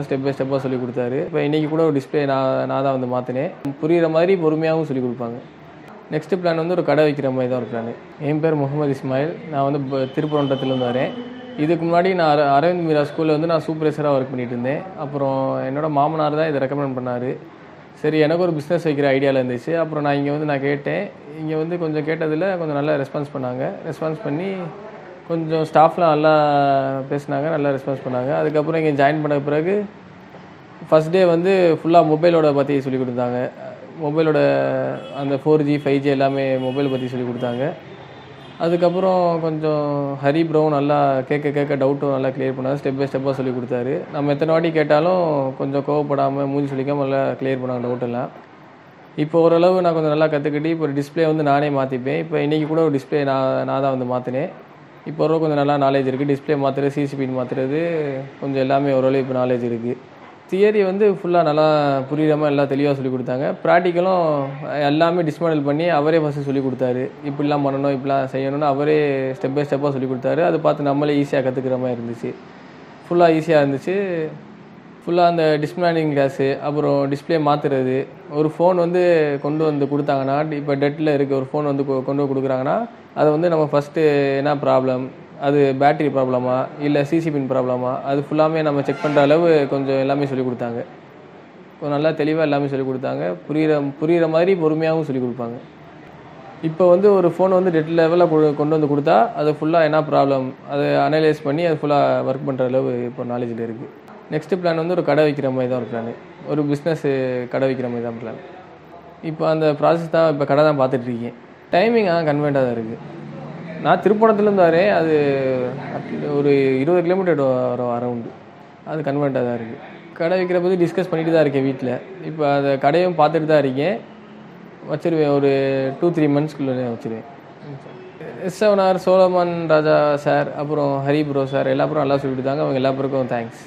Step by ஸ்டெப்பாக சொல்லிக் கொடுத்தாரு. இப்போ இன்றைக்கி கூட ஒரு டிஸ்பிளே நான் தான் வந்து மாற்றினேன். புரிகிற மாதிரி பொறுமையாகவும் சொல்லிக் கொடுப்பாங்க. நெக்ஸ்ட்டு பிளான் வந்து ஒரு கடை வைக்கிற மாதிரி தான் ஒரு பிளான். என் பேர் முகமது இஸ்மாயில். நான் வந்து திருப்பரங்குன்றத்துலேருந்து வரேன். இதுக்கு முன்னாடி நான் அரவிந்த் மீரா ஸ்கூலில் வந்து நான் சூப்பர்வைசராக ஒர்க் பண்ணிகிட்டு இருந்தேன். அப்புறம் என்னோடய மாமனார் தான் இதை ரெக்கமெண்ட் பண்ணார். சரி, எனக்கு ஒரு பிஸ்னஸ் வைக்கிற ஐடியாவில் இருந்துச்சு. அப்புறம் நான் இங்கே வந்து கேட்டேன். இங்கே வந்து கொஞ்சம் கேட்டதில் கொஞ்சம் நல்லா ரெஸ்பான்ஸ் பண்ணாங்க. ரெஸ்பான்ஸ் பண்ணி கொஞ்சம் ஸ்டாஃப்லாம் நல்லா பேசினாங்க, நல்லா ரெஸ்பான்ஸ் பண்ணாங்க. அதுக்கப்புறம் இங்கே ஜாயின் பண்ண பிறகு ஃபஸ்ட் டே வந்து ஃபுல்லாக மொபைலோட பற்றி சொல்லிக் கொடுத்தாங்க. மொபைலோட அந்த 4G 5G எல்லாமே மொபைல் பற்றி சொல்லிக் கொடுத்தாங்க. அதுக்கப்புறம் கொஞ்சம் ஹரி ப்ரோ நல்லா கேட்க டவுட்டும் நல்லா கிளியர் பண்ணார். ஸ்டெப் பை ஸ்டெப்பாக சொல்லிக் கொடுத்தாரு. நம்ம எத்தனை வாட்டி கேட்டாலும் கொஞ்சம் கோவப்படாமல் மூஞ்சி சொல்லிக்காமல் நல்லா கிளியர் பண்ணாங்க டவுட்டெல்லாம். இப்போ ஓரளவு நான் கொஞ்சம் நல்லா கற்றுக்கிட்டு இப்போ ஒரு டிஸ்பிளே வந்து நானே மாற்றிப்பேன். இப்போ இன்றைக்கி கூட ஒரு டிஸ்பிளே நான் தான் வந்து மாற்றினேன். இப்போ ஓரளவு கொஞ்சம் நல்லா நாலேஜ் இருக்குது. டிஸ்பிளே மாற்றுறது, சிசிபின்னு மாற்றுறது கொஞ்சம் எல்லாமே ஓரளவு இப்போ நாலேஜ் இருக்குது. தியரி வந்து ஃபுல்லாக நல்லா புரிகிற மாதிரி எல்லாம் தெளிவாக சொல்லிக் கொடுத்தாங்க. ப்ராக்டிக்கலும் எல்லாமே டிஸ்மேண்டில் பண்ணி அவரே ஃபஸ்ட்டு சொல்லிக் கொடுத்தாரு. இப்படிலாம் பண்ணணும், இப்படிலாம் செய்யணும்னு அவரே ஸ்டெப் பை ஸ்டெப்பாக சொல்லிக் கொடுத்தாரு. அதை பார்த்து நம்மளே ஈஸியாக கற்றுக்கிற மாதிரி இருந்துச்சு. ஃபுல்லாக ஈஸியாக இருந்துச்சு. ஃபுல்லாக அந்த டிஸ்மேண்டிங் கிளாஸு, அப்புறம் டிஸ்பிளே மாற்றுறது. ஒரு ஃபோன் வந்து கொண்டு வந்து கொடுத்தாங்கன்னா, இப்போ டெட்டில் இருக்க ஒரு ஃபோன் வந்து கொண்டு வந்து கொடுக்குறாங்கன்னா அதை வந்து நம்ம ஃபஸ்ட்டு என்ன ப்ராப்ளம், அது பேட்டரி ப்ராப்ளமா இல்லை சிசிபின் ப்ராப்ளமா, அது ஃபுல்லாமே நம்ம செக் பண்ணுற அளவு கொஞ்சம் எல்லாமே சொல்லிக் கொடுத்தாங்க. கொஞ்சம் நல்லா தெளிவாக எல்லாமே சொல்லிக் கொடுத்தாங்க. புரிகிற மாதிரி பொறுமையாகவும் சொல்லிக் கொடுப்பாங்க. இப்போ வந்து ஒரு ஃபோன் வந்து டெட் லெவலில் கொண்டு வந்து கொடுத்தா அது ஃபுல்லாக என்ன ப்ராப்ளம் அதை அனலைஸ் பண்ணி அது ஃபுல்லாக ஒர்க் பண்ணுற அளவு இப்போ நாலேஜில் இருக்குது. நெக்ஸ்ட்டு பிளான் வந்து ஒரு கடை வைக்கிற மாதிரி தான் ஒரு பிளான். ஒரு பிஸ்னஸ்ஸு கடை வைக்கிற மாதிரி தான் பிளான். இப்போ அந்த ப்ராசஸ் தான், இப்போ கடை தான் பார்த்துட்ருக்கேன். டைமிங் கன்வென்ட்டாக தான் இருக்குது. நான் திருப்பணத்துலேருந்து வரேன். அது ஒரு 20 கிலோமீட்டர் வரும் அரௌண்டு. அது கன்வென்ட்டாக தான் இருக்குது. கடை வைக்கிற போது டிஸ்கஸ் பண்ணிட்டு தான் இருக்கேன் வீட்டில். இப்போ அந்த கடையும் பார்த்துட்டு தான் இருக்கேன். வச்சுருவேன். ஒரு 2-3 மந்த்ஸ்க்குள்ளே வச்சுருவேன். எஸ்7R சோலமன் ராஜா சார், அப்புறம் ஹரி ப்ரோ சார் எல்லா பேரும் நல்லா சொல்லி கொடுத்தாங்க. அவங்க எல்லா பேருக்கும் தேங்க்ஸ்.